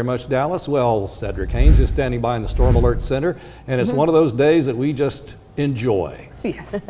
Very much, Dallas. Well, Cedric Haynes is standing by in the Storm Alert Center, and it's one of those days that we just enjoy. Yes.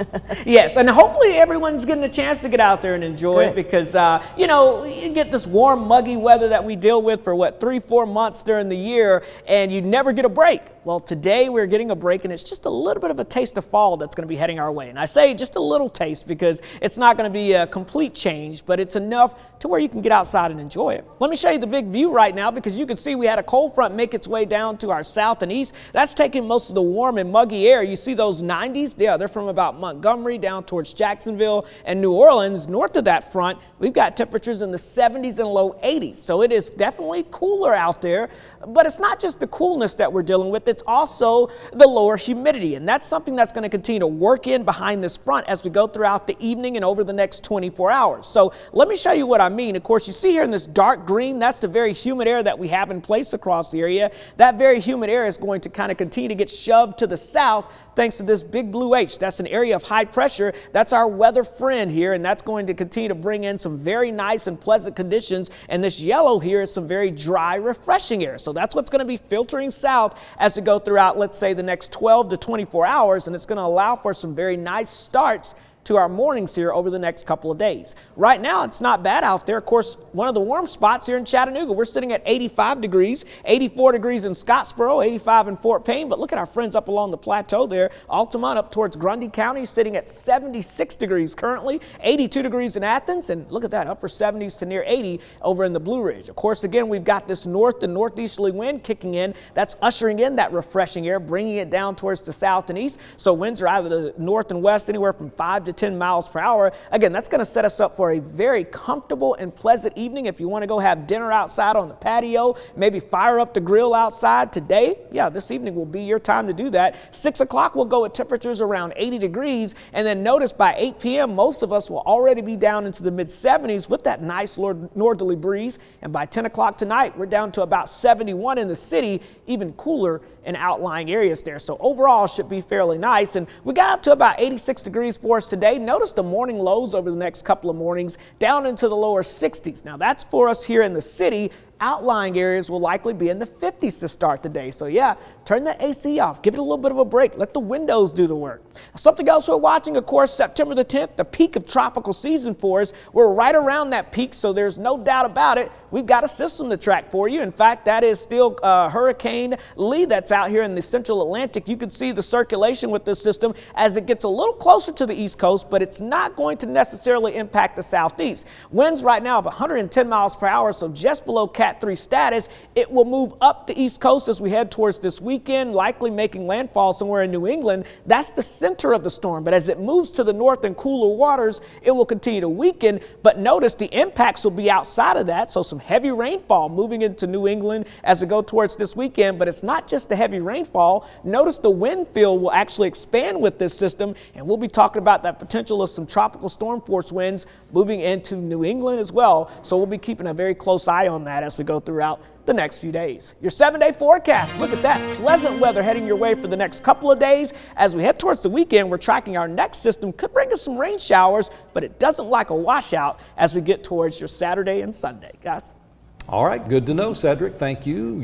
Yes, and hopefully everyone's getting a chance to get out there and enjoy it because, you know, you get this warm, muggy weather that we deal with for, 3-4 months during the year, and you never get a break. Well, today we're getting a break, and it's just a little bit of a taste of fall that's going to be heading our way. And I say just a little taste because it's not going to be a complete change, but it's enough to where you can get outside and enjoy it. Let me show you the big view right now because you can see we had a cold front make its way down to our south and east. That's taking most of the warm and muggy air. You see those 90s? Yeah, they're from about Montgomery down towards Jacksonville and New Orleans. North of that front, we've got temperatures in the 70s and low 80s. So it is definitely cooler out there, but it's not just the coolness that we're dealing with. It's also the lower humidity, and that's something that's going to continue to work in behind this front as we go throughout the evening and over the next 24 hours. So let me show you what I mean. Of course, you see here in this dark green, that's the very humid air that we have in place across the area. That very humid air is going to kind of continue to get shoved to the south thanks to this big blue H. That's an area of high pressure. That's our weather friend here, and that's going to continue to bring in some very nice and pleasant conditions. And this yellow here is some very dry, refreshing air. So that's what's going to be filtering south as we go throughout, let's say, the next 12 to 24 hours, and it's going to allow for some very nice starts to our mornings here over the next couple of days. Right now, it's not bad out there. Of course, one of the warm spots here in Chattanooga, we're sitting at 85 degrees, 84 degrees in Scottsboro, 85 in Fort Payne. But look at our friends up along the plateau there. Altamont up towards Grundy County sitting at 76 degrees currently, 82 degrees in Athens. And look at that, upper 70s to near 80 over in the Blue Ridge. Of course, again, we've got this north and northeasterly wind kicking in. That's ushering in that refreshing air, bringing it down towards the south and east. So winds are either the north and west anywhere from 5 to 10 miles per hour. Again, that's going to set us up for a very comfortable and pleasant evening. If you want to go have dinner outside on the patio, maybe fire up the grill outside today, this evening will be your time to do that. 6 o'clock we'll go at temperatures around 80 degrees. And then notice by 8 p.m. most of us will already be down into the mid 70s with that nice northerly breeze. And by 10 o'clock tonight, we're down to about 71 in the city, even cooler in outlying areas there. So overall should be fairly nice. And we got up to about 86 degrees for us today. Notice the morning lows over the next couple of mornings down into the lower 60s. Now that's for us here in the city. Outlying areas will likely be in the 50s to start the day. So turn the AC off, give it a little bit of a break, let the windows do the work. Something else we're watching, of course, September the 10th, the peak of tropical season for us. We're right around that peak, so there's no doubt about it. We've got a system to track for you. In fact, that is still Hurricane Lee that's out here in the central Atlantic. You can see the circulation with this system as it gets a little closer to the East Coast, but it's not going to necessarily impact the Southeast. Winds right now of 110 miles per hour, so just below Cat 3 status. It will move up the East Coast as we head towards this weekend, likely making landfall somewhere in New England. That's the center of the storm, but as it moves to the north and cooler waters, it will continue to weaken. But notice the impacts will be outside of that, so some heavy rainfall moving into New England as we go towards this weekend. But it's not just the heavy rainfall. Notice the wind field will actually expand with this system, and we'll be talking about that potential of some tropical storm force winds moving into New England as well. So we'll be keeping a very close eye on that as we go throughout the next few days. Your 7-day forecast. Look at that pleasant weather heading your way for the next couple of days. As we head towards the weekend, we're tracking our next system. Could bring us some rain showers, but it doesn't like a washout as we get towards your Saturday and Sunday, guys. All right, good to know, Cedric. Thank you.